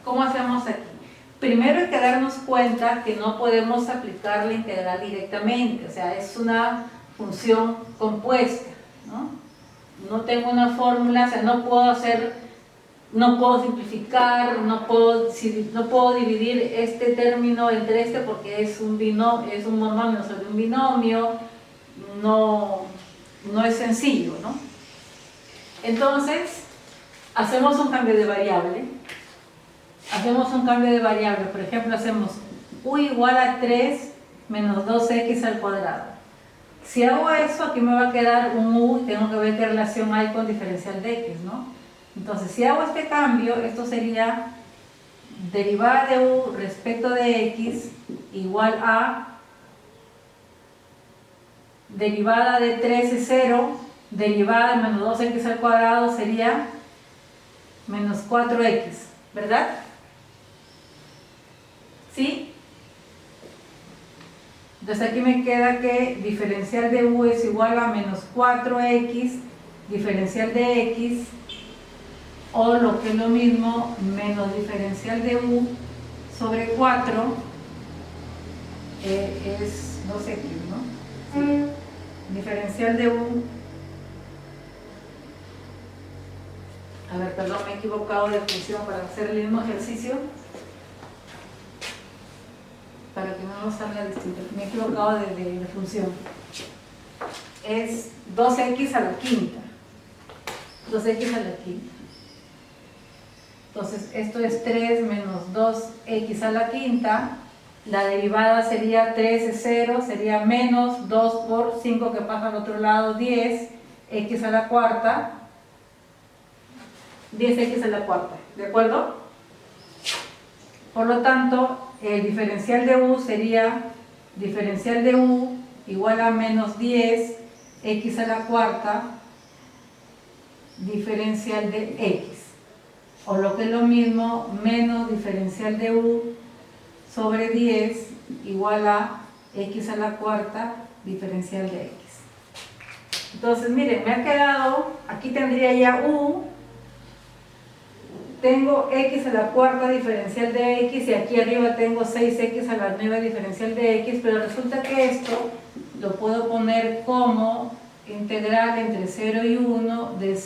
¿Cómo hacemos aquí? Primero hay que darnos cuenta que no podemos aplicar la integral directamente, o sea, es una función compuesta, ¿no? No tengo una fórmula, o sea, no puedo simplificar, no puedo dividir este término entre este porque es un monomio sobre un binomio, no es sencillo, ¿no? Entonces, hacemos un cambio de variable. Por ejemplo, hacemos u igual a 3 menos 2x al cuadrado. Si hago eso, aquí me va a quedar un u y tengo que ver qué relación hay con diferencial de x, ¿no? Entonces, si hago este cambio, esto sería derivada de u respecto de x igual a derivada de 3 es 0, derivada de menos 2x al cuadrado sería menos 4x, ¿verdad? ¿Sí? Entonces aquí me queda que diferencial de u es igual a menos 4x diferencial de x, o lo que es lo mismo, menos diferencial de u sobre 4 es 2x, ¿no? Sí. Diferencial de u, a ver, perdón, me he equivocado de función para hacer el mismo ejercicio, para que no nos salga distinto, me he equivocado de función. Es 2x a la quinta. 2x a la quinta. Entonces, esto es 3 menos 2x a la quinta. La derivada sería 3 es 0, sería menos 2 por 5 que pasa al otro lado, 10, x a la cuarta. 10x a la cuarta, ¿de acuerdo? Por lo tanto, el diferencial de u sería diferencial de u igual a menos 10 x a la cuarta diferencial de x, o lo que es lo mismo, menos diferencial de u sobre 10 igual a x a la cuarta diferencial de x. Entonces miren, me ha quedado, aquí tendría ya u, tengo x a la cuarta diferencial de x y aquí arriba tengo 6x a la 9 diferencial de x, pero resulta que esto lo puedo poner como integral entre 0 y 1 de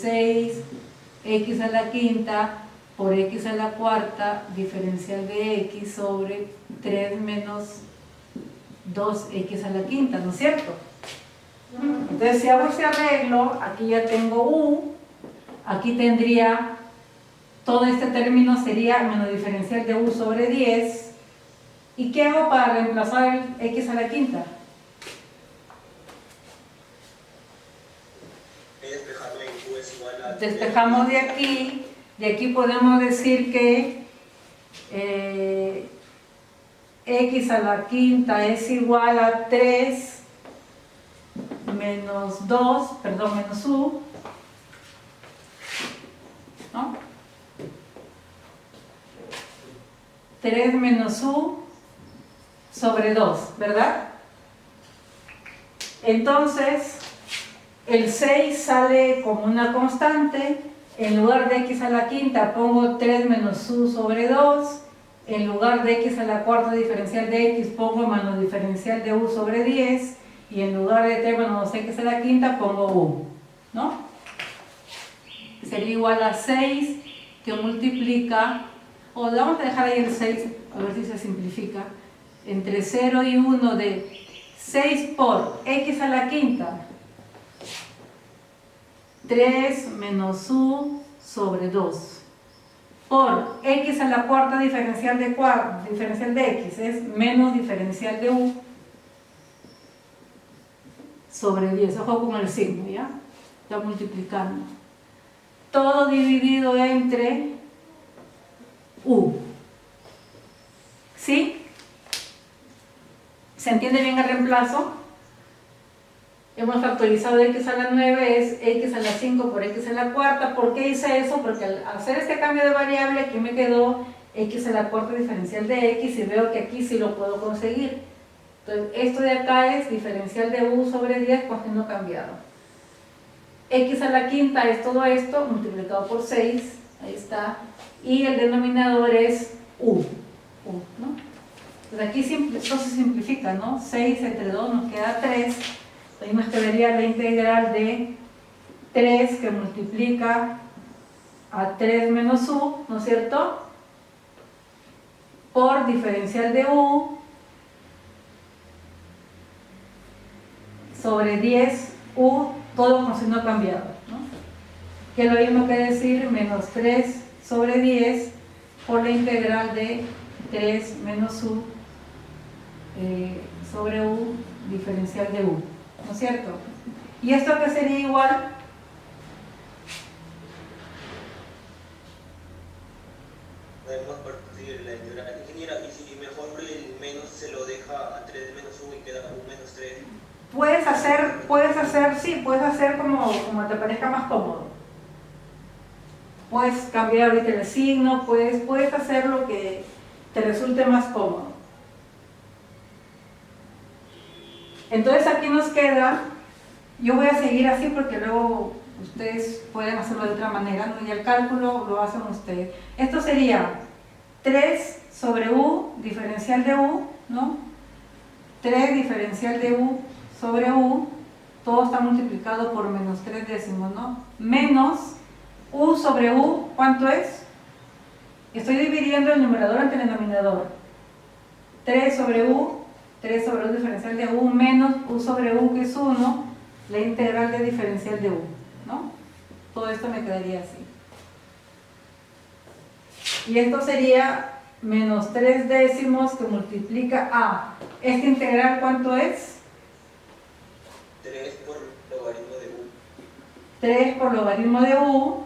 6x a la quinta por x a la cuarta diferencial de x sobre 3 menos 2x a la quinta, ¿no es cierto? Entonces si hago ese arreglo, aquí ya tengo u, aquí tendría todo este término sería menos diferencial de u sobre 10. ¿Y qué hago para reemplazar el x a la quinta? Despejamos de aquí podemos decir que x a la quinta es igual a 3 menos 2, perdón, menos u, ¿no? 3 menos u sobre 2, ¿verdad? Entonces, el 6 sale como una constante, en lugar de x a la quinta pongo 3 menos u sobre 2, en lugar de x a la cuarta diferencial de x pongo menos diferencial de u sobre 10, y en lugar de 3 menos x a la quinta pongo u, ¿no? Sería igual a 6 que multiplica, o vamos a dejar ahí el 6, a ver si se simplifica, entre 0 y 1 de 6 por x a la quinta, 3 menos u sobre 2, por x a la cuarta diferencial de x, es menos diferencial de u sobre 10, ojo con el signo, ¿ya? Está multiplicando. Todo dividido entre u. ¿Sí? ¿Se entiende bien el reemplazo? Hemos factorizado x a la 9 es x a la 5 por x a la cuarta. ¿Por qué hice eso? Porque al hacer este cambio de variable aquí me quedó x a la cuarta diferencial de x y veo que aquí sí lo puedo conseguir. Entonces esto de acá es diferencial de u sobre 10 cogiendo cambiado. X a la quinta es todo esto multiplicado por 6 ahí está, y el denominador es u, ¿no? Entonces aquí esto se simplifica, ¿no? 6 entre 2 nos queda 3, ahí nos quedaría la integral de 3 que multiplica a 3 menos u, ¿no es cierto?, por diferencial de u sobre 10 u, todo con signo cambiado, ¿no? Que es lo mismo que decir menos 3 sobre 10 por la integral de 3 menos u sobre u diferencial de u, ¿no es cierto? ¿Y esto qué sería igual? Podemos partir la integral. Ingeniera, y si mejor el menos se lo deja a 3 menos u y queda u menos 3. Puedes hacer como te parezca más cómodo. Puedes cambiar ahorita el signo, puedes hacer lo que te resulte más cómodo. Entonces aquí nos queda, yo voy a seguir así porque luego ustedes pueden hacerlo de otra manera, ¿no? Y el cálculo lo hacen ustedes. Esto sería 3 sobre u diferencial de u, ¿no? 3 diferencial de u sobre u, todo está multiplicado por menos 3 décimos, ¿no? Menos u sobre u, ¿cuánto es? Estoy dividiendo el numerador ante el denominador. 3 sobre u diferencial de u menos u sobre u, que es 1, la integral de diferencial de u, ¿no? Todo esto me quedaría así. Y esto sería menos 3 décimos que multiplica a. ¿Esta integral cuánto es? 3 por logaritmo de u. 3 por logaritmo de u,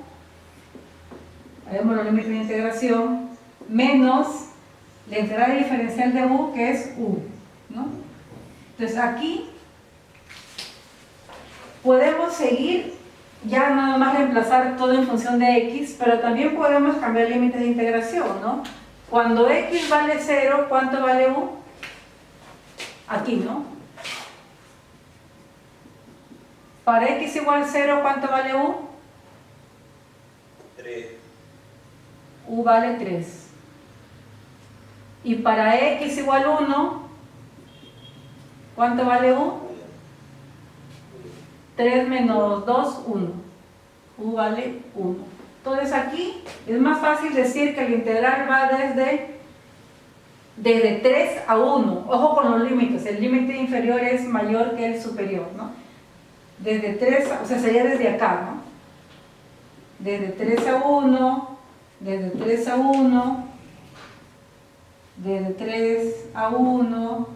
haremos los límites de integración, menos la integral diferencial de u, que es u, ¿no? Entonces aquí podemos seguir, ya nada más reemplazar todo en función de x, pero también podemos cambiar límites de integración, ¿no? Cuando x vale 0, ¿cuánto vale u? Aquí, ¿no? Para x igual 0, ¿cuánto vale u? 3. U vale 3. Y para x igual 1, ¿cuánto vale u? 3 menos 2, 1. U vale 1. Entonces aquí es más fácil decir que la integral va desde 3 a 1. Ojo con los límites, el límite inferior es mayor que el superior, ¿no? Desde 3, o sea, sería desde acá, ¿no? Desde 3 a 1, desde 3 a 1, desde 3 a 1,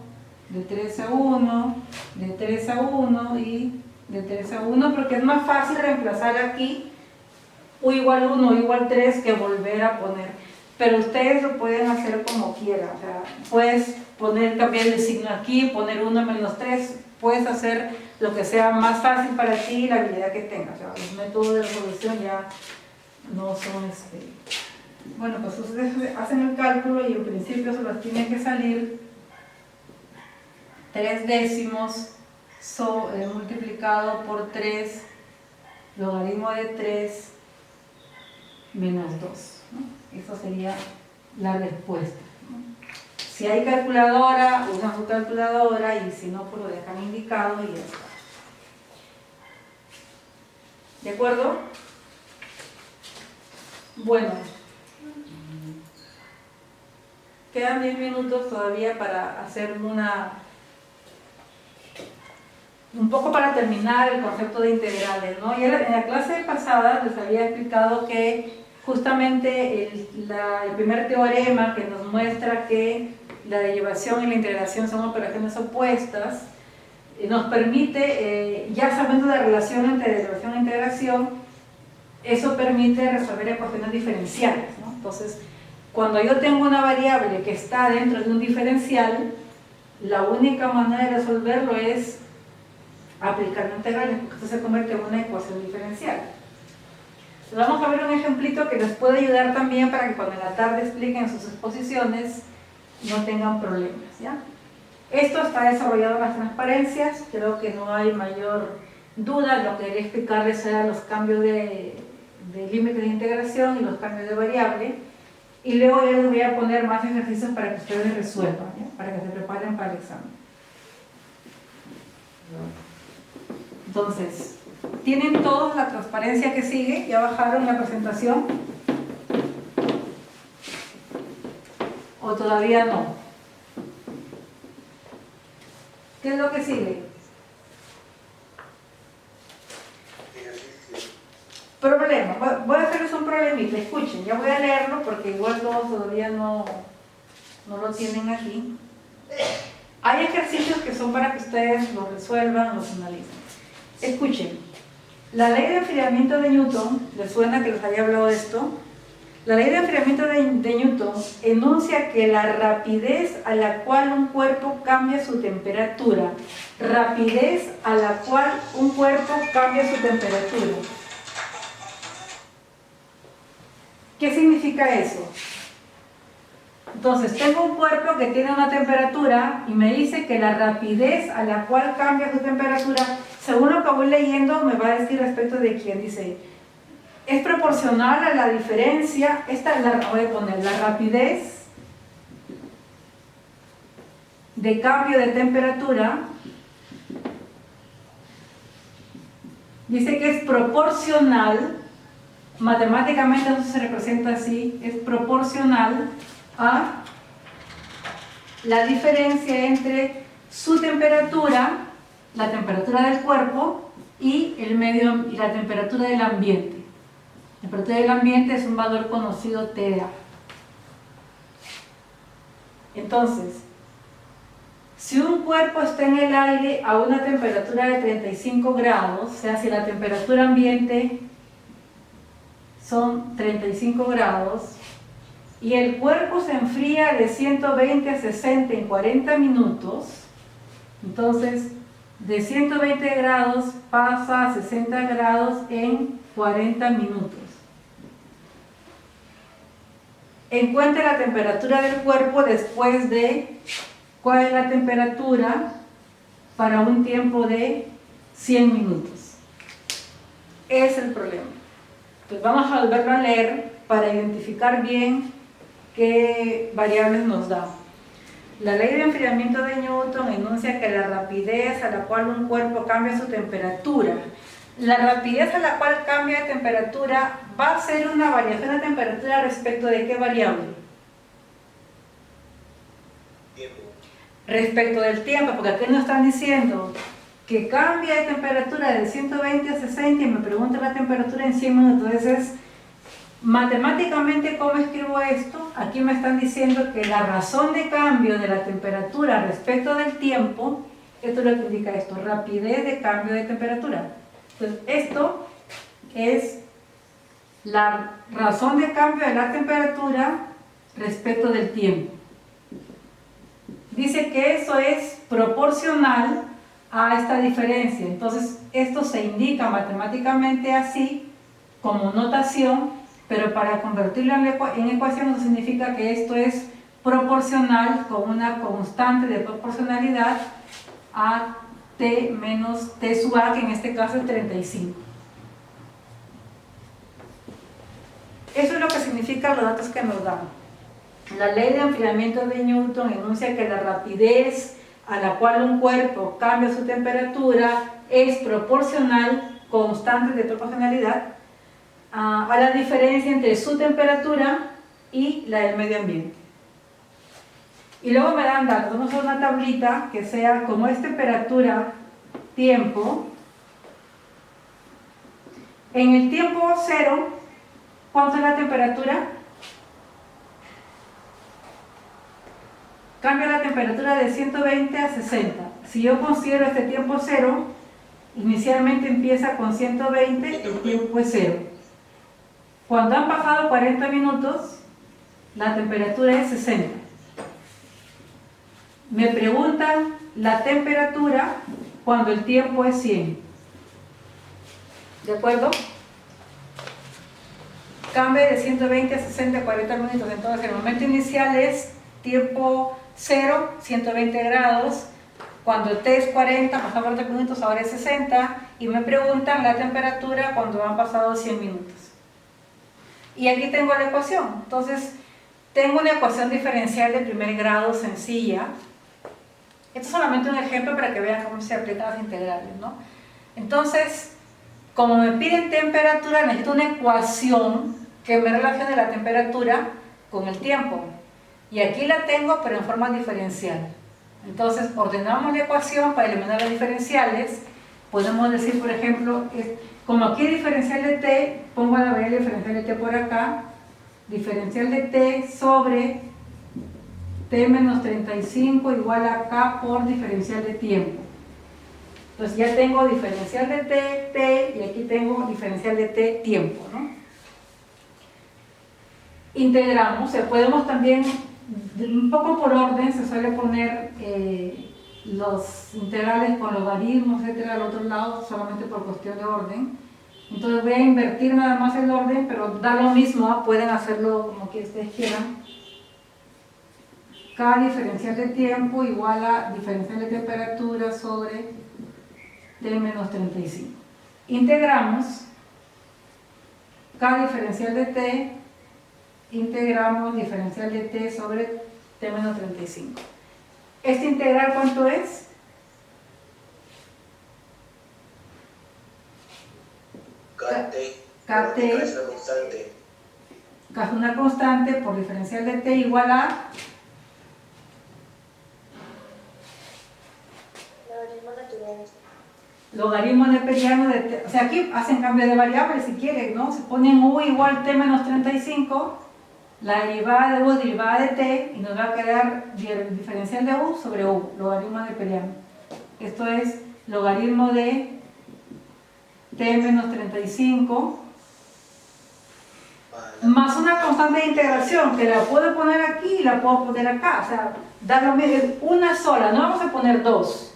de 3 a 1, de 3 a 1 y de 3 a 1, porque es más fácil reemplazar aquí u igual 1, u igual 3 que volver a poner. Pero ustedes lo pueden hacer como quieran, o sea, puedes cambiar el signo aquí, poner 1 menos 3, puedes hacer lo que sea más fácil para ti y la habilidad que tengas. O sea, los métodos de resolución ya no son Bueno, pues ustedes hacen el cálculo y en principio se les tiene que salir 3 décimos multiplicado por 3 logaritmo de 3 menos 2, ¿no? Esa sería la respuesta, ¿no? Si hay calculadora, usan su calculadora, y si no, pues lo dejan indicado y ya está. ¿De acuerdo? Bueno, quedan 10 minutos todavía para hacer un poco para terminar el concepto de integrales, ¿no? Y en la clase pasada les había explicado que justamente el primer teorema que nos muestra que la derivación y la integración son operaciones opuestas, nos permite, ya sabiendo la relación entre derivación e integración, eso permite resolver ecuaciones diferenciales, ¿no? Entonces, cuando yo tengo una variable que está dentro de un diferencial, la única manera de resolverlo es aplicar integrales, porque esto se convierte en una ecuación diferencial. Entonces, vamos a ver un ejemplito que les puede ayudar también para que cuando en la tarde expliquen sus exposiciones no tengan problemas, ¿ya? Esto está desarrollado en las transparencias, creo que no hay mayor duda. Lo que quería explicarles eran los cambios de de límites de integración y los cambios de variable. Y luego ya les voy a poner más ejercicios para que ustedes resuelvan, ¿ya? Para que se preparen para el examen. Entonces, ¿tienen todos la transparencia que sigue? ¿Ya bajaron la presentación? ¿O todavía no? ¿Qué es lo que sigue? Problema. Voy a hacerles un problemita. Escuchen, ya voy a leerlo porque igual todos todavía no lo tienen aquí. Hay ejercicios que son para que ustedes los resuelvan, los analicen. Escuchen. La ley de enfriamiento de Newton, ¿les suena que les había hablado de esto? La ley de enfriamiento de Newton enuncia que la rapidez a la cual un cuerpo cambia su temperatura, rapidez a la cual un cuerpo cambia su temperatura. ¿Qué significa eso? Entonces, tengo un cuerpo que tiene una temperatura y me dice que la rapidez a la cual cambia su temperatura, según lo que voy leyendo, me va a decir respecto de quién. Dice, es proporcional a la diferencia, esta la voy a poner, la rapidez de cambio de temperatura, dice que es proporcional, matemáticamente eso se representa así, es proporcional a la diferencia entre su temperatura, la temperatura del cuerpo y la temperatura del ambiente. La temperatura del ambiente es un valor conocido TA. Entonces, si un cuerpo está en el aire a una temperatura de 35 grados, o sea, si la temperatura ambiente son 35 grados, y el cuerpo se enfría de 120 a 60 en 40 minutos, entonces de 120 grados pasa a 60 grados en 40 minutos. Encuentre la temperatura del cuerpo después de cuál es la temperatura para un tiempo de 100 minutos. Es el problema. Pues vamos a volverlo a leer para identificar bien qué variables nos da. La ley de enfriamiento de Newton enuncia que la rapidez a la cual un cuerpo cambia su temperatura, la rapidez a la cual cambia de temperatura va a ser una variación de temperatura respecto de qué variable? Tiempo. Respecto del tiempo, porque aquí nos están diciendo que cambia de temperatura de 120 a 60 y me pregunta la temperatura en 100 minutos. Entonces, matemáticamente, ¿cómo escribo esto? Aquí me están diciendo que la razón de cambio de la temperatura respecto del tiempo, esto es lo que indica esto, rapidez de cambio de temperatura. Entonces, esto es la razón de cambio de la temperatura respecto del tiempo. Dice que eso es proporcional a esta diferencia. Entonces, esto se indica matemáticamente así, como notación, pero para convertirlo en ecuación eso significa que esto es proporcional con una constante de proporcionalidad a T menos T sub A, que en este caso es 35. Eso es lo que significan los datos que nos dan. La ley de enfriamiento de Newton enuncia que la rapidez a la cual un cuerpo cambia su temperatura es proporcional, constante de proporcionalidad, a la diferencia entre su temperatura y la del medio ambiente. Y luego me dan datos, vamos a hacer una tablita que sea como es temperatura, tiempo. En el tiempo cero, ¿cuánto es la temperatura? Cambia la temperatura de 120 a 60. Si yo considero este tiempo cero, inicialmente empieza con 120, el tiempo es cero. Cuando han pasado 40 minutos, la temperatura es 60. Me preguntan la temperatura cuando el tiempo es 100. ¿De acuerdo? Cambia de 120 a 60 a 40 minutos. Entonces, el momento inicial es tiempo 0, 120 grados. Cuando T es 40, pasan 40 minutos, ahora es 60. Y me preguntan la temperatura cuando han pasado 100 minutos. Y aquí tengo la ecuación. Entonces, tengo una ecuación diferencial de primer grado sencilla. Esto es solamente un ejemplo para que vean cómo se aplican las integrales, ¿no? Entonces, como me piden temperatura, necesito una ecuación que me relacione la temperatura con el tiempo. Y aquí la tengo, pero en forma diferencial. Entonces, ordenamos la ecuación para eliminar las diferenciales. Podemos decir, por ejemplo, como aquí hay diferencial de t, pongo la variable diferencial de t por acá, diferencial de t sobre t menos 35 igual a k por diferencial de tiempo. Entonces ya tengo diferencial de t, y aquí tengo diferencial de t, tiempo, ¿no? Integramos, o sea, podemos también, un poco por orden, se suele poner los integrales con logaritmos, etcétera, al otro lado, solamente por cuestión de orden. Entonces voy a invertir nada más el orden, pero da lo mismo, ¿eh? Pueden hacerlo como que ustedes quieran. K diferencial de tiempo igual a diferencial de temperatura sobre T menos 35. Integramos K diferencial de T, integramos diferencial de T sobre T menos 35. ¿Este integral cuánto es? KT. KT es una constante. K es una constante por diferencial de T igual a logaritmo neperiano de T. O sea, aquí hacen cambio de variables si quieren, ¿no? Se ponen U igual T menos 35, la derivada de U derivada de T, y nos va a quedar diferencial de U sobre U, logaritmo neperiano. Esto es logaritmo de T menos 35 más una constante de integración que la puedo poner aquí y la puedo poner acá. O sea, da lo mismo, es una sola, no vamos a poner dos.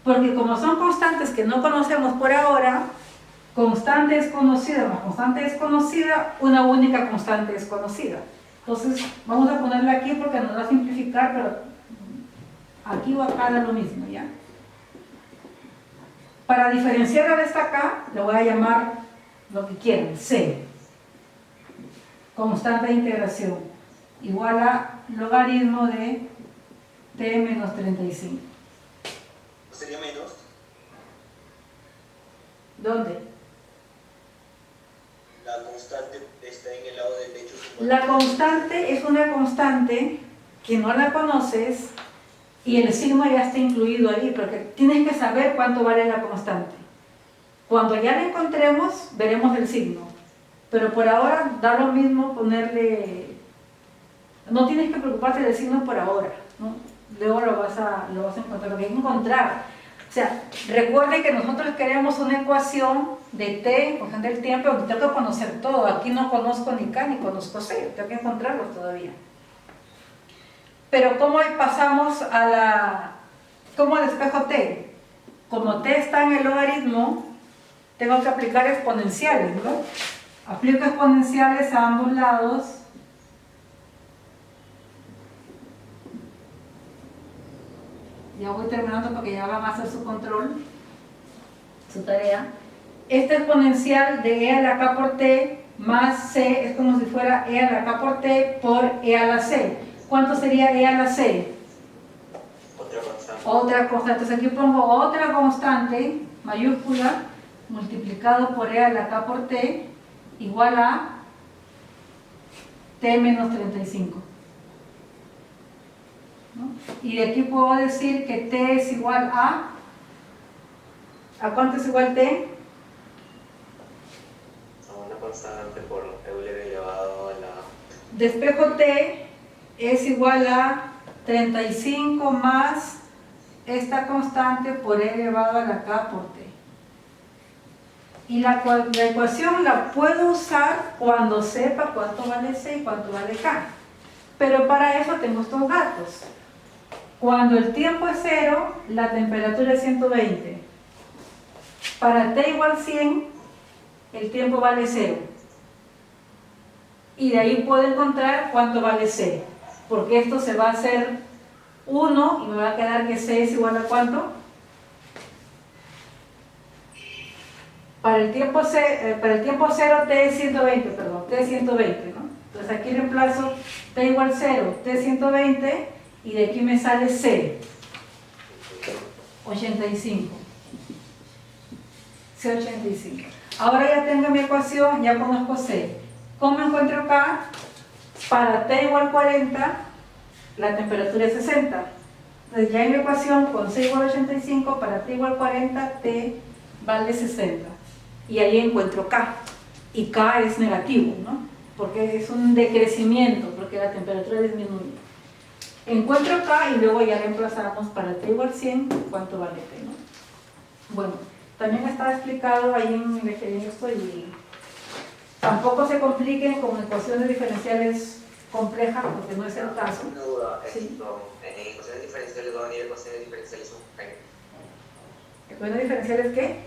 Porque como son constantes que no conocemos por ahora, constante desconocida más constante desconocida, una única constante desconocida. Entonces, vamos a ponerla aquí porque nos va a simplificar, pero aquí o acá da lo mismo, ¿ya? Para diferenciar de esta acá, le voy a llamar lo que quieran, C. Constante de integración, igual a logaritmo de T menos 35. ¿Sería menos? ¿Dónde? La constante está en el lado derecho. La constante es una constante que no la conoces y el signo ya está incluido ahí, porque tienes que saber cuánto vale la constante. Cuando ya la encontremos, veremos el signo. Pero por ahora da lo mismo ponerle... No tienes que preocuparte del signo por ahora, ¿no? Luego lo vas a encontrar, lo que hay que encontrar. O sea, recuerden que nosotros queremos una ecuación de t en función del tiempo, aunque tengo que conocer todo. Aquí no conozco ni k ni conozco c, tengo que encontrarlos todavía. Pero ¿cómo pasamos cómo despejo t? Como t está en el logaritmo, tengo que aplicar exponenciales, ¿no? Aplico exponenciales a ambos lados. Ya voy terminando porque ya van a hacer su control, su tarea. Este exponencial de e a la k por t más c es como si fuera e a la k por t por e a la c. ¿Cuánto sería e a la c? Otra constante. Otra constante. Entonces aquí pongo otra constante mayúscula multiplicado por e a la k por t igual a t menos 35. ¿No? Y de aquí puedo decir que t es igual ¿a cuánto es igual t? A una constante por Euler elevado a la... Despejo t es igual a 35 más esta constante por e elevado a la k por t. Y la ecuación la puedo usar cuando sepa cuánto vale c y cuánto vale k. Pero para eso tengo estos datos. Cuando el tiempo es 0, la temperatura es 120. Para t igual 100, el tiempo vale 0. Y de ahí puedo encontrar cuánto vale c. Porque esto se va a hacer 1 y me va a quedar que c es igual a ¿cuánto? Para el tiempo cero t es 120, perdón, t es 120, ¿no? Entonces aquí reemplazo t igual 0, t es 120 y de aquí me sale c, 85. C85. Ahora ya tengo mi ecuación, ya conozco C. ¿Cómo encuentro K? Para T igual 40, la temperatura es 60. Entonces ya en mi ecuación con C igual 85, para T igual 40, T vale 60. Y ahí encuentro K. Y K es negativo, ¿no? Porque es un decrecimiento, porque la temperatura disminuye. Encuentro K y luego ya reemplazamos para T igual 100, cuánto vale T, ¿no? Bueno, también está explicado ahí en esto y tampoco se compliquen con ecuaciones diferenciales complejas porque no es el caso. Una duda, Sí. en ecuaciones diferenciales van a ir ecuaciones diferenciales homogéneas. ¿Ecuaciones diferenciales qué?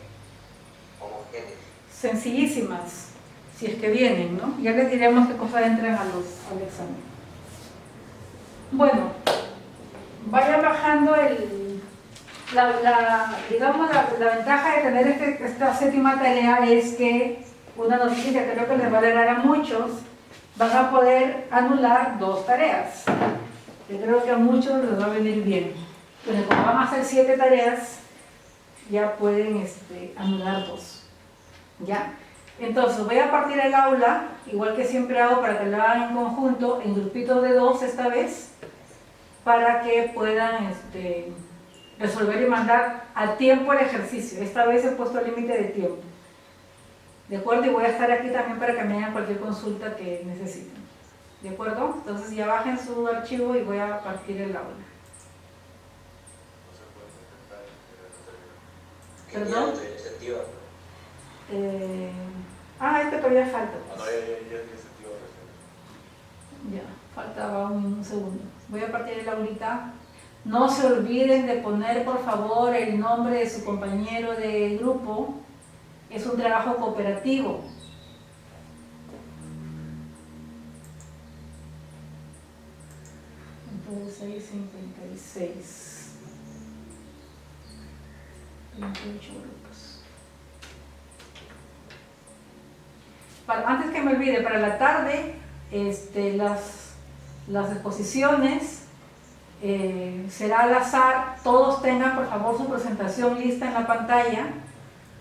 Homogéneas. Sencillísimas, si es que vienen, ¿no? Ya les diremos qué cosas entran al examen. Bueno, vayan bajando digamos, la ventaja de tener esta séptima tarea es que una noticia que creo que les va a alegrar a muchos, van a poder anular 2 tareas. Yo creo que a muchos les va a venir bien. Bueno, como van a hacer 7 tareas, ya pueden anular 2. ¿Ya? Entonces voy a partir el aula, igual que siempre hago, para que lo hagan en conjunto, en grupitos de 2 esta vez, para que puedan resolver y mandar a tiempo el ejercicio. Esta vez he puesto el límite de tiempo. ¿De acuerdo? Y voy a estar aquí también para que me hagan cualquier consulta que necesiten. ¿De acuerdo? Entonces ya bajen su archivo y voy a partir el aula. ¿Perdón? Este todavía falta. Ya, faltaba un segundo. Voy a partir el aulita. No se olviden de poner, por favor, el nombre de su compañero de grupo. Es un trabajo cooperativo. Entonces, 656. 28 grupos. Antes que me olvide, para la tarde, las exposiciones será al azar. Todos tengan por favor su presentación lista en la pantalla,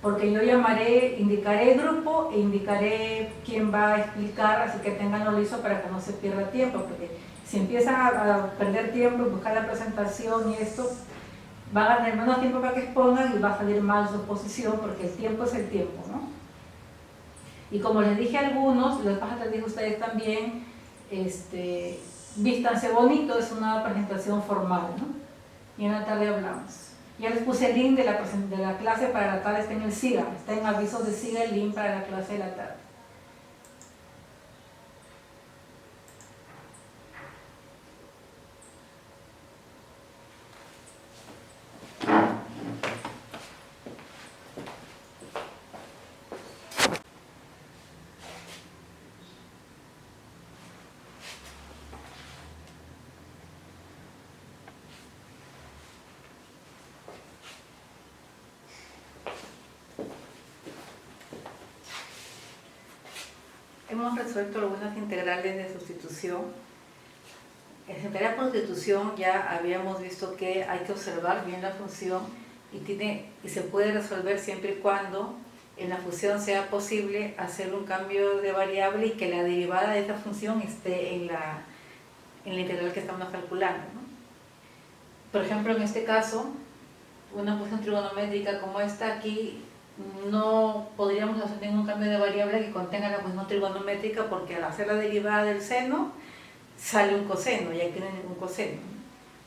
porque yo indicaré el grupo e indicaré quién va a explicar, así que tenganlo listo para que no se pierda tiempo, porque si empiezan a perder tiempo y buscar la presentación y esto, van a tener menos tiempo para que expongan y va a salir mal su exposición, porque el tiempo es el tiempo, ¿no? Y como les dije a algunos, les pasa que les dije a ustedes también, vístanse bonito, es una presentación formal, ¿no? Y en la tarde hablamos. Ya les puse el link de la clase para la tarde, está en el SIGA, está en avisos de SIGA el link para la clase de la tarde. Hemos resuelto algunas integrales de sustitución. En la integral por sustitución ya habíamos visto que hay que observar bien la función y se puede resolver siempre y cuando en la función sea posible hacer un cambio de variable y que la derivada de esa función esté en la integral que estamos calculando, ¿no? Por ejemplo, en este caso, una función trigonométrica como esta aquí, no podríamos hacer ningún cambio de variable que contenga la función trigonométrica, porque al hacer la derivada del seno sale un coseno y aquí no hay ningún coseno.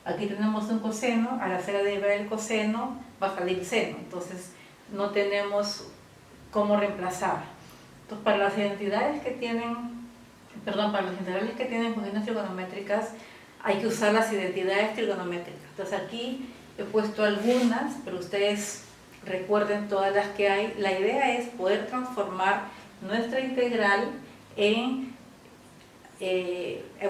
Aquí tenemos un coseno, al hacer la derivada del coseno va a salir seno, entonces no tenemos cómo reemplazar. Entonces para las identidades que tienen, para los integrales que tienen funciones trigonométricas hay que usar las identidades trigonométricas. Entonces aquí he puesto algunas, pero ustedes recuerden todas las que hay. La idea es poder transformar nuestra integral en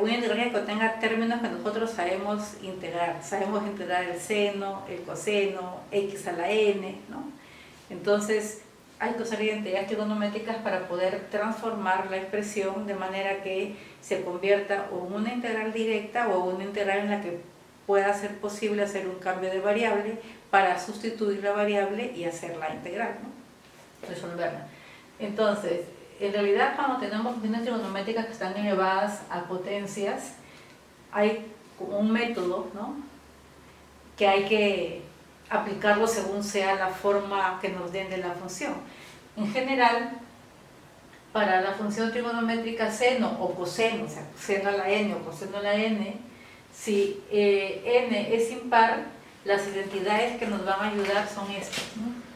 una integral que contenga términos que nosotros sabemos integrar. Sabemos integrar el seno, el coseno, x a la n, ¿no? Entonces, hay que usar identidades trigonométricas para poder transformar la expresión de manera que se convierta o en una integral directa o en una integral en la que pueda ser posible hacer un cambio de variable para sustituir la variable y hacer la integral, ¿no? Resolverla. Entonces, en realidad cuando tenemos funciones trigonométricas que están elevadas a potencias, hay como un método, ¿no?, que hay que aplicarlo según sea la forma que nos den de la función. En general, para la función trigonométrica seno o coseno, o sea, seno a la n o coseno a la n, si n es impar, las identidades que nos van a ayudar son estas, ¿no?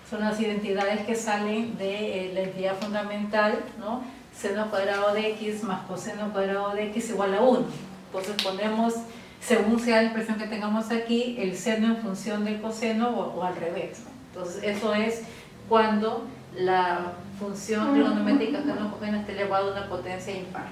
Son las identidades que salen de la entidad fundamental, ¿no? Seno cuadrado de x más coseno cuadrado de x igual a 1. Entonces ponemos, según sea la expresión que tengamos aquí, el seno en función del coseno o al revés, ¿no? Entonces eso es cuando la función trigonométrica seno-coseno está elevado a una potencia impar.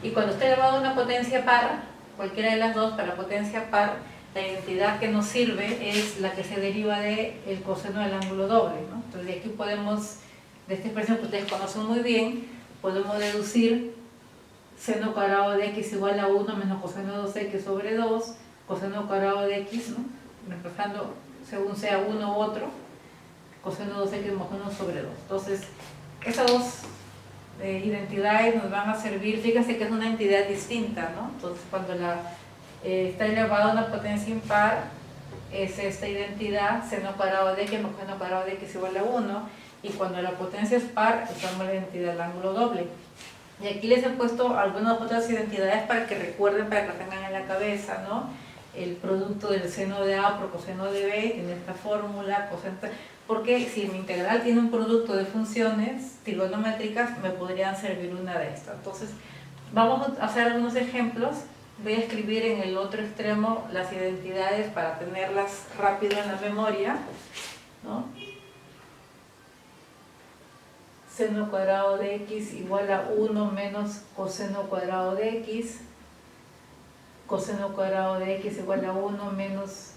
Y cuando está elevado a una potencia par, cualquiera de las dos, para potencia par, la identidad que nos sirve es la que se deriva del coseno del ángulo doble, ¿no? Entonces de aquí podemos, de esta expresión que ustedes conocen muy bien, podemos deducir seno cuadrado de x igual a 1 menos coseno de 2x sobre 2, coseno cuadrado de x, ¿no?, reemplazando según sea uno u otro, coseno de 2x más 1 sobre 2. Entonces, esas dos identidades nos van a servir. Fíjense que es una entidad distinta, ¿no? Entonces, cuando está elevado a una potencia impar, es esta identidad, seno cuadrado de x más coseno cuadrado de x igual a 1, y cuando la potencia es par, usamos la identidad del ángulo doble. Y aquí les he puesto algunas otras identidades para que recuerden, para que las tengan en la cabeza, ¿no? El producto del seno de A por coseno de B tiene esta fórmula, coseno, porque si mi integral tiene un producto de funciones trigonométricas, me podrían servir una de estas. Entonces, vamos a hacer algunos ejemplos. Voy a escribir en el otro extremo las identidades para tenerlas rápido en la memoria, ¿no? Seno cuadrado de x igual a 1 menos coseno cuadrado de x, coseno cuadrado de x igual a 1 menos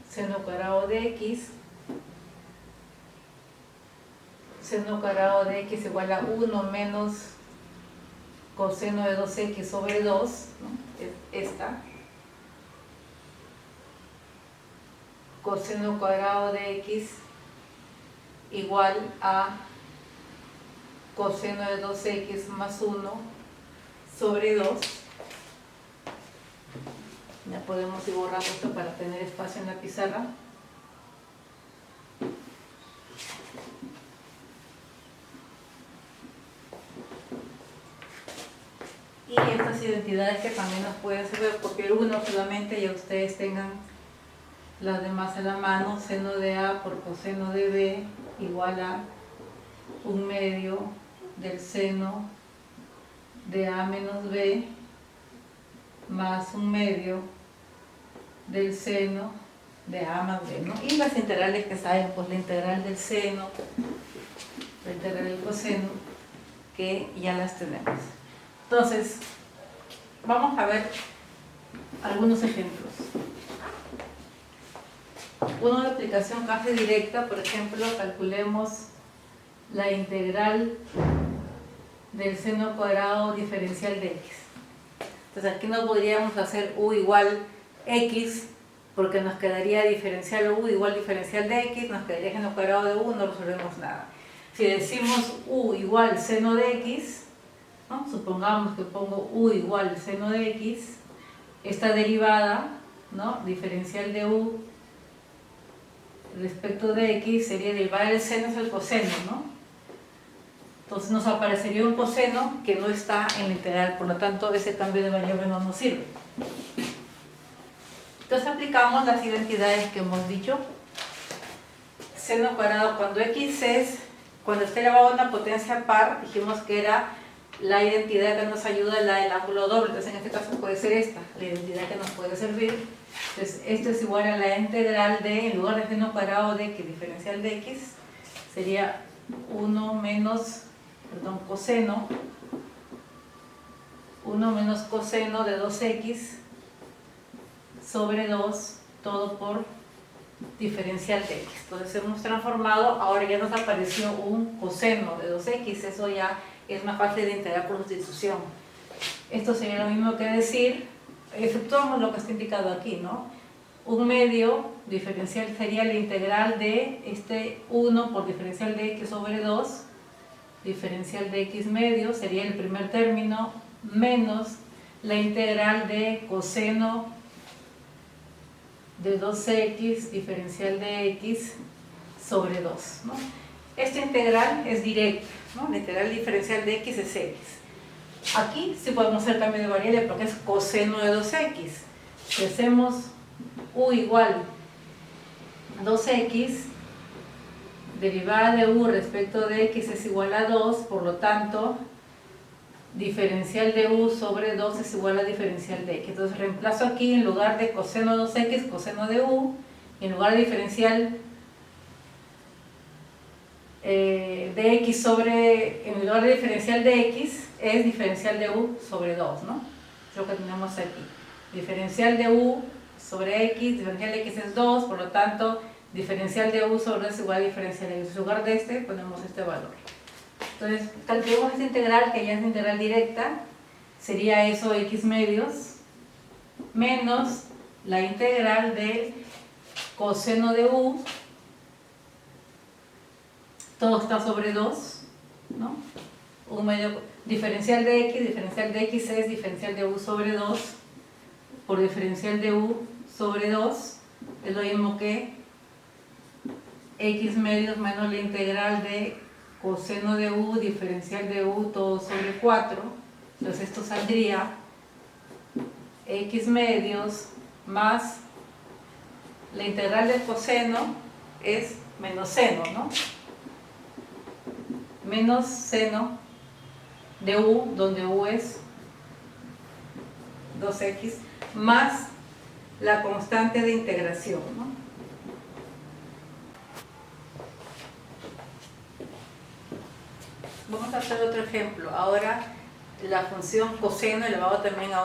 seno cuadrado de x, seno cuadrado de x igual a 1 menos coseno de 2x sobre 2, ¿no?, esta, coseno cuadrado de x igual a coseno de 2x más 1 sobre 2. Ya podemos ir borrando esto para tener espacio en la pizarra. Y estas identidades que también nos pueden servir, porque uno solamente ya ustedes tengan las demás a la mano. Seno de A por coseno de B igual a 1/2 del seno de A menos B más 1/2 del seno de A más B, ¿no? Y las integrales que saben, pues la integral del seno, la integral del coseno, que ya las tenemos. Entonces, vamos a ver algunos ejemplos. Uno de aplicación casi directa, por ejemplo, calculemos la integral del seno cuadrado diferencial de x. Entonces aquí no podríamos hacer u igual x, porque nos quedaría diferencial u igual diferencial de x, nos quedaría seno cuadrado de u, no resolvemos nada. Si decimos u igual seno de x, ¿no?, supongamos que pongo u igual seno de x, esta derivada, ¿no?, diferencial de u respecto de x sería derivar el seno es el coseno, ¿no? Entonces nos aparecería un coseno que no está en la integral, por lo tanto ese cambio de variable no nos sirve. Entonces aplicamos las identidades que hemos dicho. Seno cuadrado, cuando x es, cuando está elevado a una potencia par, dijimos que era la identidad que nos ayuda, la del ángulo doble. Entonces en este caso puede ser esta, la identidad que nos puede servir. Entonces esto es igual a la integral de, en lugar de seno cuadrado de x diferencial de x, sería 1 menos, coseno, 1 menos coseno de 2x sobre 2, todo por diferencial de x. Entonces hemos transformado, ahora ya nos apareció un coseno de 2x, eso ya es más fácil de integrar por sustitución. Esto sería lo mismo que decir, efectuamos lo que está indicado aquí, ¿no? Un medio diferencial sería la integral de este 1 por diferencial de x sobre 2, diferencial de x medio sería el primer término, menos la integral de coseno de 2x diferencial de x sobre 2, ¿no? Esta integral es directa, ¿no? La integral diferencial de x es x. Aquí sí podemos hacer cambio de variable porque es coseno de 2x. Si hacemos u igual 2x, derivada de u respecto de x es igual a 2, por lo tanto, diferencial de u sobre 2 es igual a diferencial de x. Entonces reemplazo aquí en lugar de coseno de 2x, coseno de u, y en lugar de diferencial de x sobre, en lugar de diferencial de x, es diferencial de u sobre 2, ¿no? Es lo que tenemos aquí. Diferencial de u sobre x, diferencial de x es 2, por lo tanto, diferencial de u sobre 2 es igual a diferencial de x. En lugar de este, ponemos este valor. Entonces, calculemos esta integral, que ya es integral directa, sería eso x medios, menos la integral del coseno de u, todo está sobre 2, ¿no? Un medio, diferencial de x es diferencial de u sobre 2, por diferencial de u sobre 2, es lo mismo que x medios menos la integral de coseno de u, diferencial de u, todo sobre 4. Entonces esto saldría x medios más la integral del coseno es menos seno, ¿no? Menos seno de u, donde u es 2x, más la constante de integración, ¿no? Vamos a hacer otro ejemplo. Ahora la función coseno elevado también a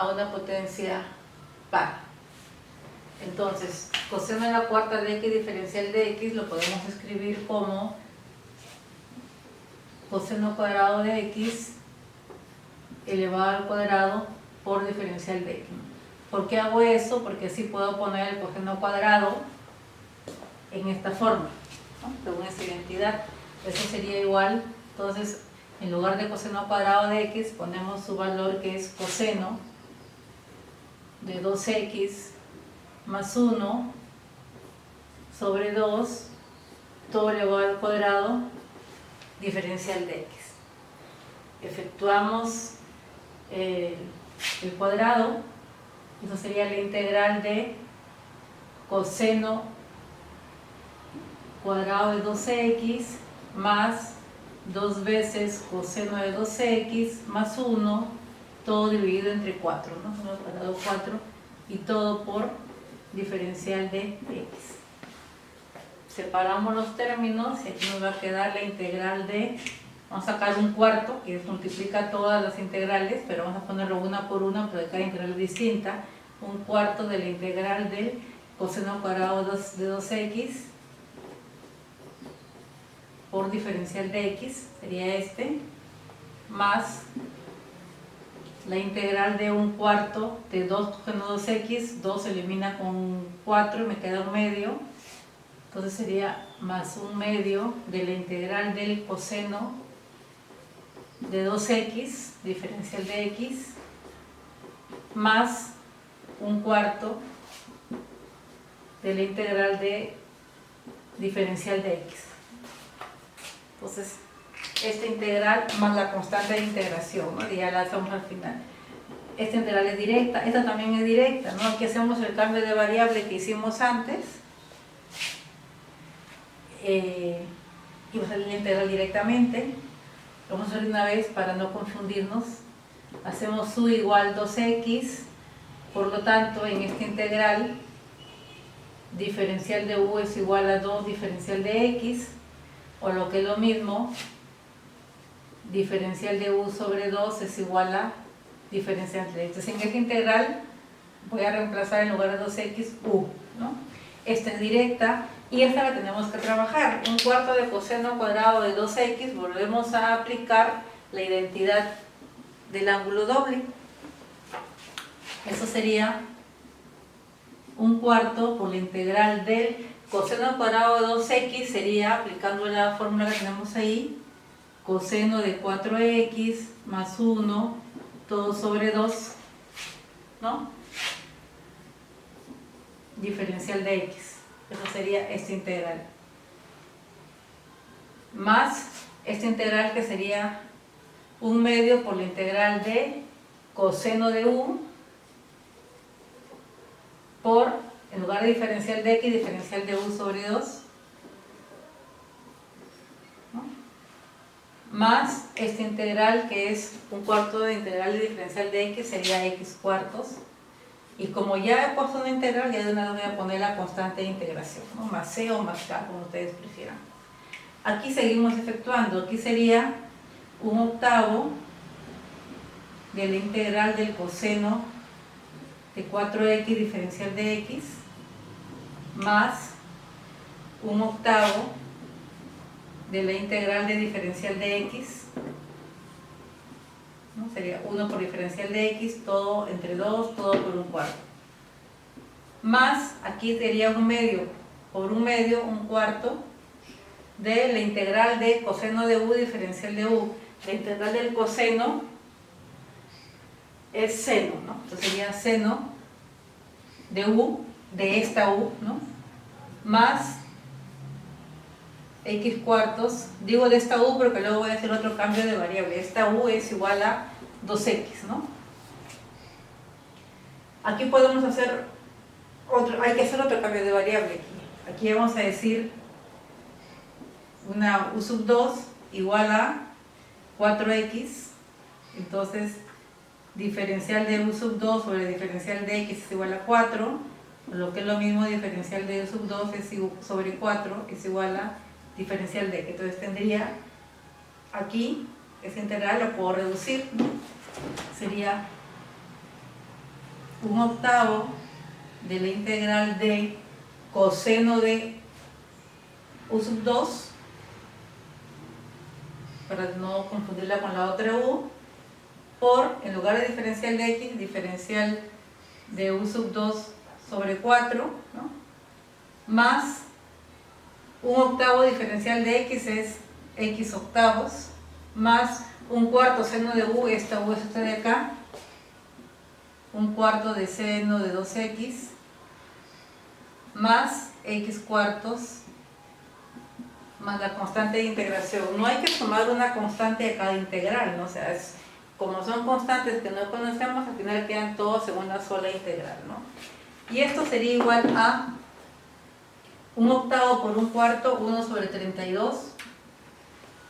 una potencia par. Entonces, coseno a la cuarta de x diferencial de x lo podemos escribir como coseno cuadrado de x elevado al cuadrado por diferencial de x. ¿Por qué hago eso? Porque así puedo poner el coseno cuadrado en esta forma, ¿no? Según esta identidad. Eso sería igual, entonces en lugar de coseno cuadrado de x ponemos su valor, que es coseno de 2x más 1 sobre 2 todo elevado al cuadrado diferencial de x. Efectuamos el cuadrado, eso sería la integral de coseno cuadrado de 12x más 2 veces coseno de 12x más 1, todo dividido entre 4, ¿no? 1 al cuadrado 4, y todo por diferencial de x. Separamos los términos y aquí nos va a quedar la integral de, vamos a sacar un cuarto que multiplica todas las integrales, pero vamos a ponerlo una por una porque cada integral es distinta. Un cuarto de la integral del coseno cuadrado de 2x por diferencial de x, sería este, más la integral de un cuarto de 2 coseno 2x, 2 se elimina con 4 y me queda un medio, entonces sería más un medio de la integral del coseno de 2x, diferencial de x, más un cuarto de la integral de diferencial de x. Entonces, esta integral más la constante de integración, ¿no? Y ya la hacemos al final. Esta integral es directa, esta también es directa, ¿no? Aquí hacemos el cambio de variable que hicimos antes y vamos a salir la integral directamente. Vamos a hacer una vez para no confundirnos. Hacemos u igual 2x, por lo tanto, en esta integral, diferencial de u es igual a 2 diferencial de x, o lo que es lo mismo, diferencial de u sobre 2 es igual a diferencial de x. Entonces en esta integral voy a reemplazar en lugar de 2x u, ¿no? esta es directa y esta la tenemos que trabajar. Un cuarto de coseno cuadrado de 2x, volvemos a aplicar la identidad del ángulo doble. Eso sería un cuarto por la integral del coseno cuadrado de 2x, sería aplicando la fórmula que tenemos ahí, coseno de 4x más 1, todo sobre 2, ¿no? Diferencial de x. Eso sería esta integral. Más esta integral que sería 1/2 por la integral de coseno de u por, en lugar de diferencial de x, diferencial de u sobre 2. ¿No? Más esta integral que es 1/4 de integral de diferencial de x, sería x cuartos. Y como ya he puesto una integral, ya de una vez voy a poner la constante de integración, ¿no? Más c o más k, como ustedes prefieran. Aquí seguimos efectuando, aquí sería 1/8 de la integral del coseno de 4x diferencial de x más 1/8 de la integral de diferencial de x, ¿no? Sería 1 por diferencial de x, todo entre 2, todo por 1/4. Más, aquí sería 1/2 por 1/2, 1/4 de la integral de coseno de u diferencial de u. La integral del coseno es seno, ¿no? Entonces sería seno de u, de esta u, ¿no? Más x cuartos, digo de esta u porque luego voy a hacer otro cambio de variable. Esta u es igual a 2x, ¿no? Aquí podemos hacer otro, hay que hacer otro cambio de variable aquí. Aquí vamos a decir una u sub 2 igual a 4x, entonces diferencial de u sub 2 sobre diferencial de x es igual a 4, lo que es lo mismo, diferencial de u sub 2 sobre 4 es igual a diferencial de x. Entonces tendría aquí, esa integral la puedo reducir, ¿no? Sería 1/8 de la integral de coseno de u sub 2, para no confundirla con la otra u, por, en lugar de diferencial de x, diferencial de u sub 2 sobre 4, ¿no? Más 1/8 diferencial de x es x octavos, más 1/4 seno de u, esta u es esta de acá, 1/4 de seno de 2x, más x cuartos, más la constante de integración. No hay que tomar una constante a cada integral, ¿no? O sea, como son constantes que no conocemos, al final quedan todos en una sola integral, ¿no? Y esto sería igual a 1/8 por 1/4, 1 sobre 32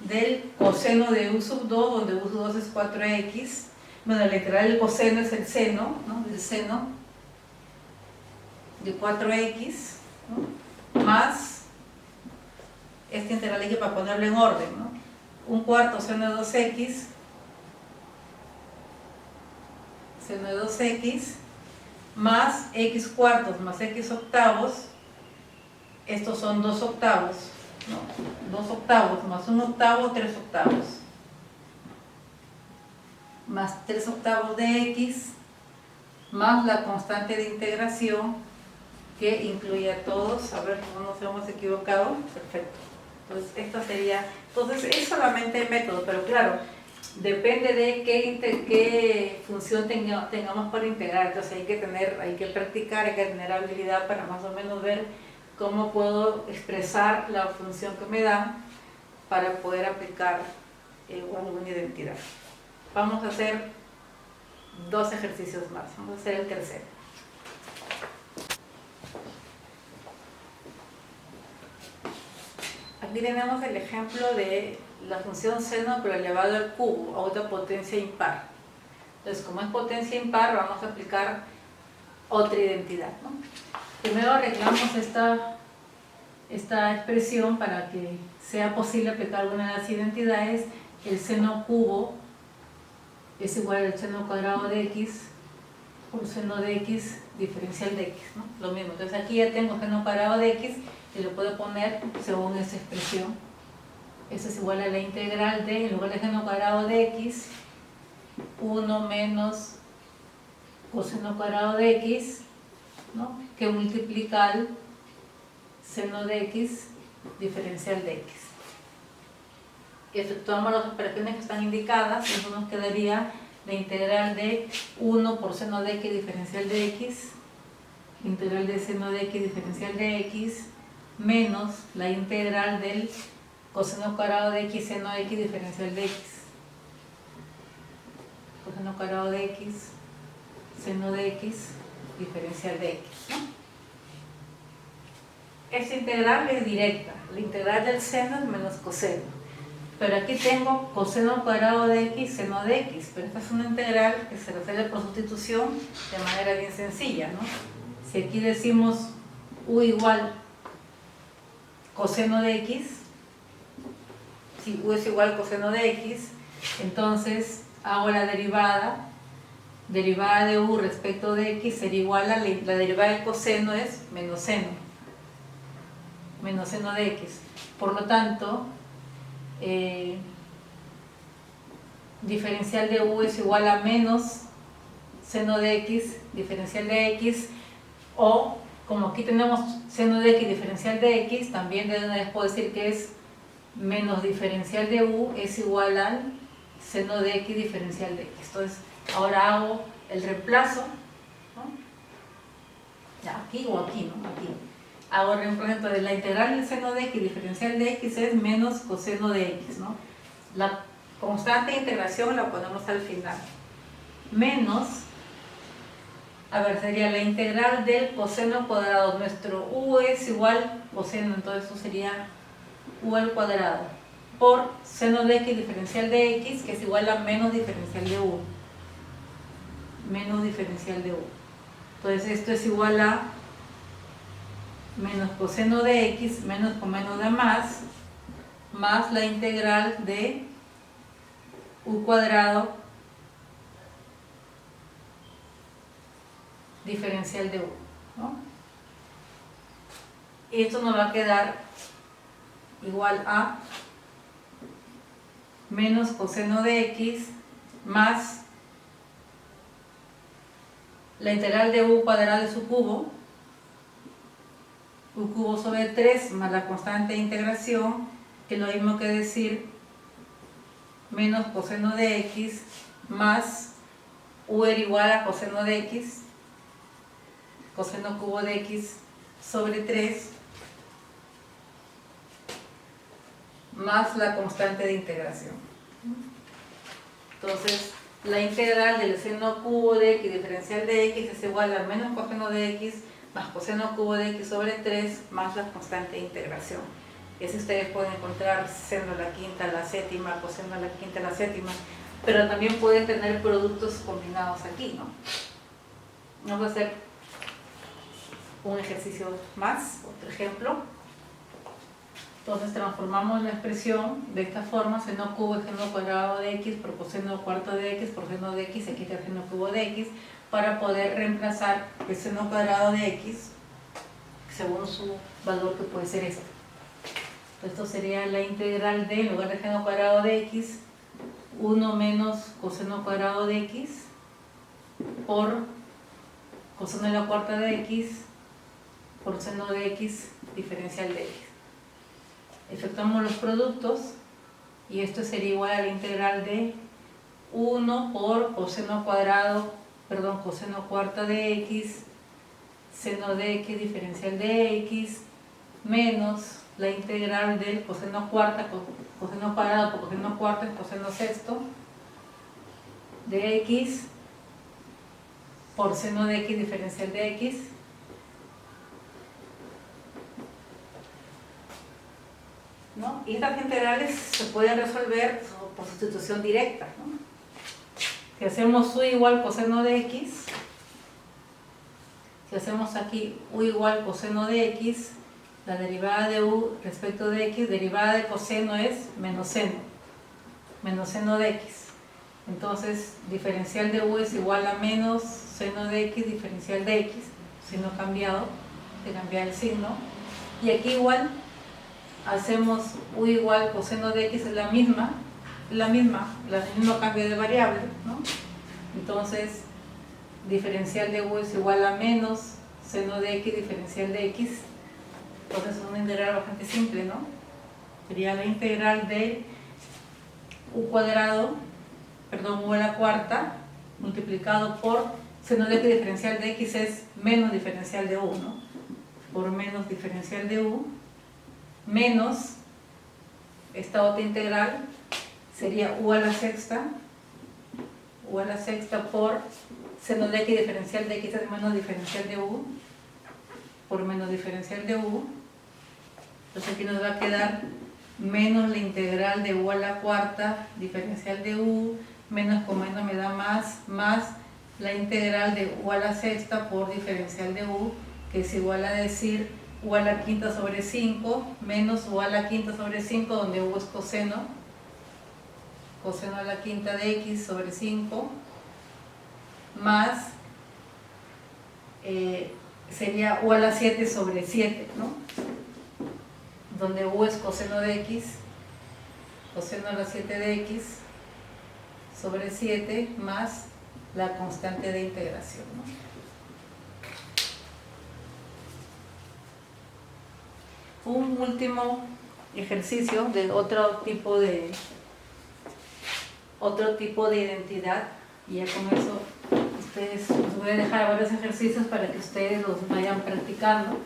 del coseno de u sub 2, donde u sub 2 es 4x. Bueno, la integral del coseno es el seno, ¿no? El seno de 4x, ¿no? Más esta integral aquí para ponerlo en orden, ¿no? 1/4 seno de 2x, seno de 2x, más x cuartos más x octavos, estos son 2 octavos, ¿no? 2 octavos más 1/8, 3 octavos, más 3 octavos de x, más la constante de integración que incluye a todos. A ver, no nos hemos equivocado, perfecto. Entonces esto sería, entonces es solamente el método, pero claro, depende de qué función tengamos para integrar. Entonces hay que practicar, hay que tener habilidad para más o menos ver cómo puedo expresar la función que me dan para poder aplicar alguna identidad. Vamos a hacer 2 ejercicios más, vamos a hacer el tercero. Aquí tenemos el ejemplo de la función seno pero elevado al cubo, a otra potencia impar. Entonces, como es potencia impar, vamos a aplicar otra identidad, ¿no? Primero arreglamos esta expresión para que sea posible aplicar alguna de las identidades. El seno cubo es igual al seno cuadrado de x por seno de x diferencial de x, ¿no? Lo mismo. Entonces aquí ya tengo seno cuadrado de x y lo puedo poner según esa expresión. Eso es igual a la integral de, en lugar de seno cuadrado de x, 1 menos coseno cuadrado de x, ¿no? Que multiplica al seno de x diferencial de x. Efectuamos las operaciones que están indicadas, eso nos quedaría la integral de 1 por seno de x diferencial de x, integral de seno de x diferencial de x, menos la integral del coseno cuadrado de x seno de x diferencial de x. Coseno cuadrado de x seno de x diferencial de x, ¿no? Esta integral es directa, la integral del seno es menos coseno, pero aquí tengo coseno cuadrado de x seno de x, pero esta es una integral que se resuelve por sustitución de manera bien sencilla, ¿no? Si aquí decimos u igual coseno de x, si u es igual coseno de x, entonces hago la derivada de u respecto de x sería igual a la derivada del coseno es menos seno de x. Por lo tanto, diferencial de u es igual a menos seno de x diferencial de x, o como aquí tenemos seno de x diferencial de x, también de una vez puedo decir que es menos diferencial de u es igual al seno de x diferencial de x. Entonces ahora hago el reemplazo, ¿no? Ya, aquí o aquí, ¿no? Aquí hago el reemplazo de la integral del seno de x diferencial de x es menos coseno de x, ¿no? La constante de integración la ponemos al final, menos, a ver, sería la integral del coseno cuadrado. Nuestro u es igual coseno, entonces eso sería u al cuadrado por seno de x diferencial de x, que es igual a menos diferencial de u. Menos diferencial de u. Entonces esto es igual a menos coseno de x, menos con menos de más la integral de u cuadrado diferencial de u, ¿no? Y esto nos va a quedar igual a menos coseno de x más la integral de u cuadrado de su cubo, u cubo sobre 3 más la constante de integración, que es lo mismo que decir menos coseno de x más u era igual a coseno de x, coseno cubo de x sobre 3 más la constante de integración. Entonces, la integral del seno cubo de x diferencial de x es igual a menos coseno de x más coseno cubo de x sobre 3 más la constante de integración. Y así ustedes pueden encontrar seno a la quinta a la séptima, coseno a la quinta a la séptima, pero también pueden tener productos combinados aquí, ¿no? Vamos a hacer un ejercicio más, otro ejemplo. Entonces transformamos la expresión de esta forma: seno cubo es seno cuadrado de x por coseno cuarto de x por seno de x, aquí está el seno cubo de x, para poder reemplazar el seno cuadrado de x según su valor, que puede ser esto. Esto sería la integral de, en lugar de seno cuadrado de x, 1 menos coseno cuadrado de x por coseno de la cuarta de x por seno de x diferencial de x. Efectuamos los productos y esto sería igual a la integral de 1 por coseno cuarta de x seno de x diferencial de x menos la integral del coseno cuarta, coseno cuadrado por coseno cuarto es coseno sexto de x por seno de x diferencial de x ¿no? Y estas integrales se pueden resolver por sustitución directa, ¿no? Si hacemos u igual coseno de x, si hacemos aquí u igual coseno de x, la derivada de u respecto de x, derivada de coseno es menos seno de x. Entonces, diferencial de u es igual a menos seno de x diferencial de x, signo cambiado, de cambiar el signo. Y aquí igual hacemos u igual coseno de x, es el mismo cambio de variable, ¿no? Entonces, diferencial de u es igual a menos seno de x diferencial de x. Entonces es una integral bastante simple, ¿no? Sería la integral de u cuadrado, u a la cuarta, multiplicado por seno de x diferencial de x es menos diferencial de u, ¿no? Por menos diferencial de u, menos esta otra integral sería u a la sexta por seno de x diferencial de x es menos diferencial de u, por menos diferencial de u. Entonces aquí nos va a quedar menos la integral de u a la cuarta diferencial de u, menos con menos me da más la integral de u a la sexta por diferencial de u, que es igual a decir u a la quinta sobre 5 menos u a la quinta sobre 5, donde u es coseno a la quinta de x sobre 5, más sería u a la 7 sobre 7, ¿no? Donde u es coseno de x, coseno a la 7 de x sobre 7 más la constante de integración, ¿no? Un último ejercicio de otro tipo de identidad, y ya con eso ustedes, les voy a dejar varios ejercicios para que ustedes los vayan practicando.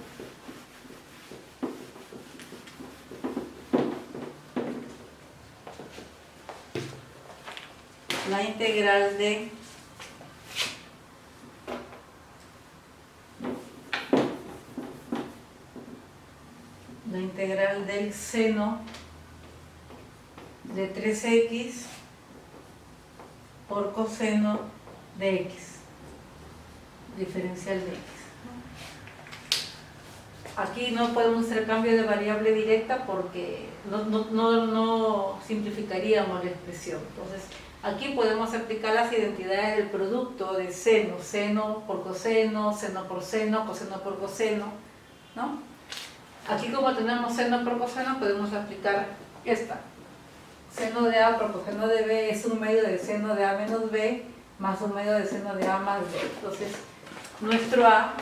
La integral de del seno de 3x por coseno de x, diferencial de x. Aquí no podemos hacer cambio de variable directa porque no simplificaríamos la expresión. Entonces, aquí podemos aplicar las identidades del producto de seno por coseno por seno, coseno por coseno, ¿no? Aquí, como tenemos seno por coseno, podemos aplicar esta. Seno de A por coseno de B es un medio de seno de A menos B más un medio de seno de A más B. Entonces, nuestro A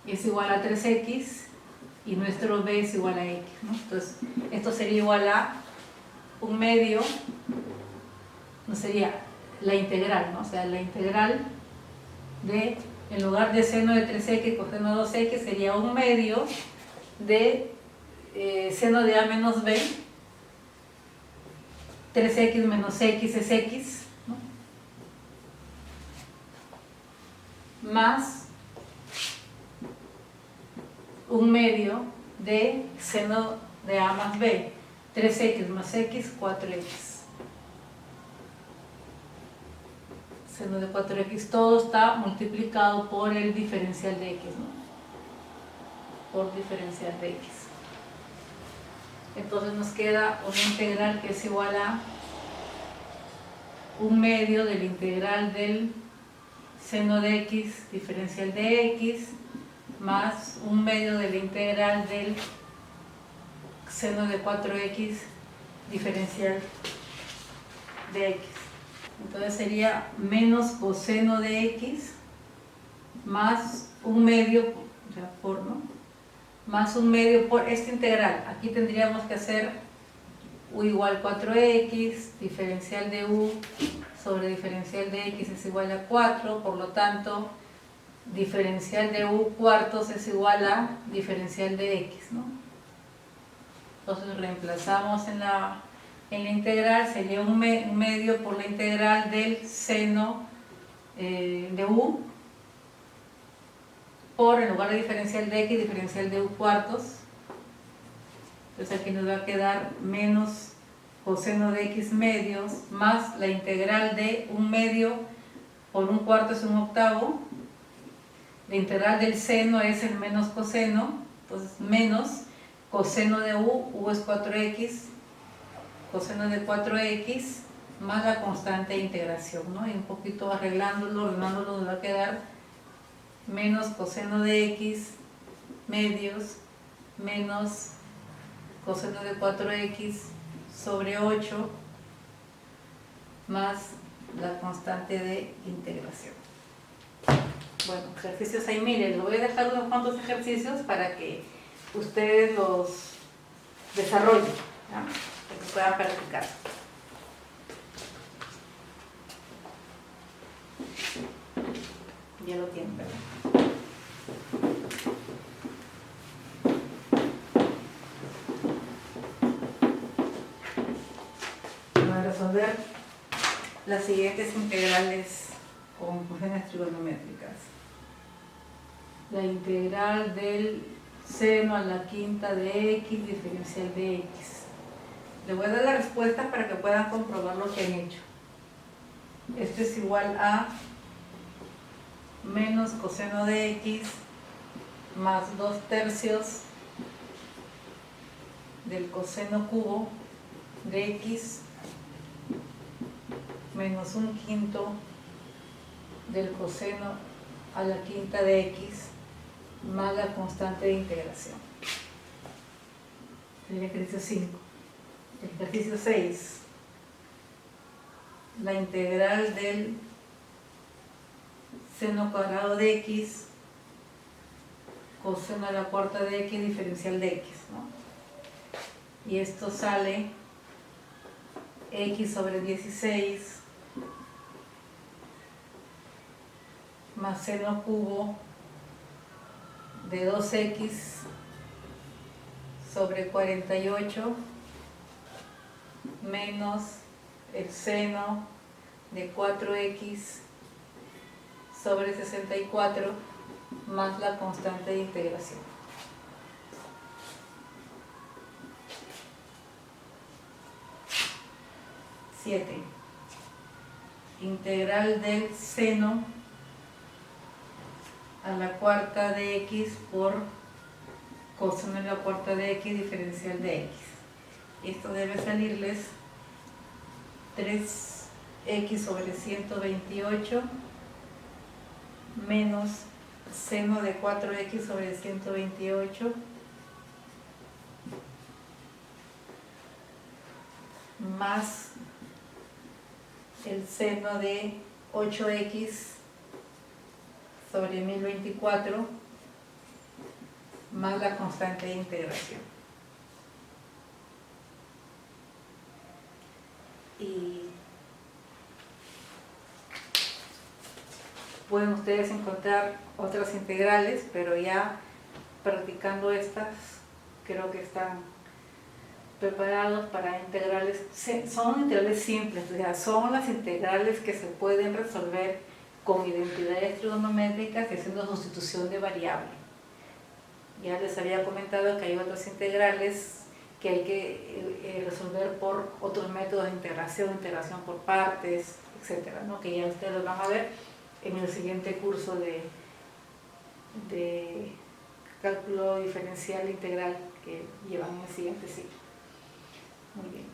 es igual a 3x y nuestro B es igual a x, ¿no? Entonces, esto sería igual a un medio, no sería la integral, ¿no? O sea, la integral de, en lugar de seno de 3x coseno de 2x, sería un medio de seno de A menos B, 3x menos x es x, ¿no? Más un medio de seno de A más B, 3x más x, 4x. Seno de 4x, todo está multiplicado por el diferencial de x, ¿no? Por diferencial de x. Entonces nos queda una integral que es igual a un medio de la integral del seno de x diferencial de x más un medio de la integral del seno de 4x diferencial de x. Entonces sería menos coseno de x más un medio, o sea, por, ¿no? Más un medio por esta integral. Aquí tendríamos que hacer u igual 4x, diferencial de u sobre diferencial de x es igual a 4, por lo tanto, diferencial de u cuartos es igual a diferencial de x, ¿no? Entonces reemplazamos en la integral, sería un medio por la integral del seno de u por, en lugar de diferencial de x, diferencial de u cuartos. Entonces aquí nos va a quedar menos coseno de x medios más la integral de un medio por un cuarto es un octavo. La integral del seno es el menos coseno, entonces menos coseno de u es 4x, coseno de 4x más la constante de integración, ¿no? Y un poquito ordenándolo, nos va a quedar menos coseno de x medios menos coseno de 4x sobre 8 más la constante de integración. Bueno, ejercicios hay miles. Les voy a dejar unos cuantos ejercicios para que ustedes los desarrollen, ¿ya? Para que puedan practicar. Ya lo tienen, ¿verdad? Vamos a resolver las siguientes integrales con funciones trigonométricas. La integral del seno a la quinta de x diferencial de x. Les voy a dar la respuesta para que puedan comprobar lo que han hecho. Esto es igual a menos coseno de x más 2/3 del coseno cubo de x menos 1/5 del coseno a la quinta de x más la constante de integración. El ejercicio 5. El ejercicio 6. La integral del seno cuadrado de x coseno a la cuarta de x diferencial de x, ¿no? Y esto sale x sobre 16 más seno cubo de 2x sobre 48 menos el seno de 4x sobre 64 más la constante de integración. Siete. Integral del seno a la cuarta de x por coseno a la cuarta de x diferencial de x. Esto debe salirles 3x sobre 128 menos seno de 4x sobre 128 más el seno de 8x sobre 1024 más la constante de integración. Y pueden ustedes encontrar otras integrales, pero ya practicando estas creo que están preparados para integrales. Son integrales simples, o sea, son las integrales que se pueden resolver con identidades trigonométricas y haciendo sustitución de variable. Ya les había comentado que hay otras integrales que hay que resolver por otros métodos de integración por partes, etcétera, ¿no? Que ya ustedes lo van a ver en el siguiente curso de cálculo diferencial integral que llevan en el siguiente ciclo. Muy bien.